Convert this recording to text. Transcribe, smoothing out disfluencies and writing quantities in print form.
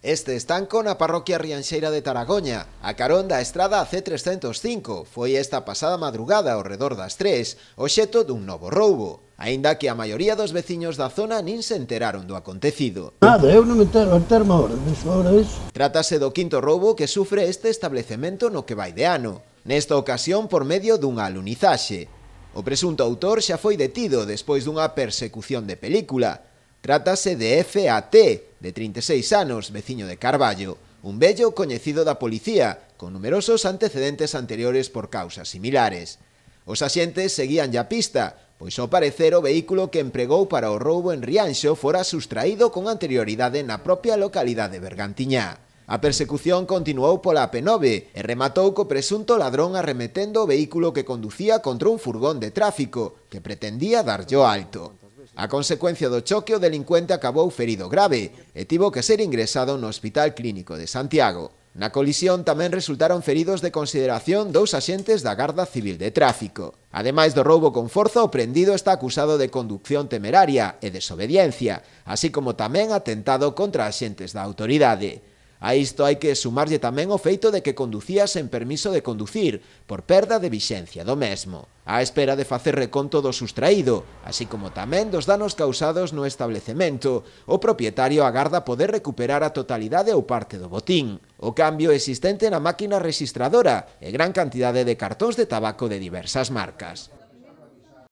Este estanco na parroquia rianxeira de Taragoña, a carón da estrada C305, foi esta pasada madrugada ao redor das 3, obxecto dun novo roubo, aínda que a maioría dos veciños da zona nin se enteraron do acontecido. Nada, eu non me entero agora iso. Trátase do quinto roubo que sufre este establecemento no que vai de ano, nesta ocasión por medio dunha alunizaxe. O presunto autor xa foi detido despois dunha persecución de película. Trátase de FAT, de 36 anos, veciño de Carballo, un vello coñecido da policía, con numerosos antecedentes anteriores por causas similares. Os axentes seguían a pista, pois ao parecer o vehículo que empregou para o roubo en Rianxo fora sustraído con anterioridade na propia localidade bergantiñá. A persecución continuou pola AP9 e rematou co presunto ladrón arremetendo o vehículo que conducía contra un furgón de tráfico que pretendía darllo alto. A consecuencia do choque, o delincuente acabou ferido grave e tivo que ser ingresado no Hospital Clínico de Santiago. Na colisión tamén resultaron feridos de consideración dous axentes da Garda Civil de Tráfico. Ademais do roubo con forza, o prendido está acusado de conducción temeraria e desobediencia, así como tamén atentado contra axentes da autoridade. A isto hai que sumarlle tamén o feito de que conducía sen permiso de conducir, por perda de vixencia do mesmo. Á espera de facer reconto do sustraído, así como tamén dos danos causados no establecemento, o propietario agarda poder recuperar a totalidade ou parte do botín, o cambio existente na máquina rexistradora e gran cantidade de cartóns de tabaco de diversas marcas.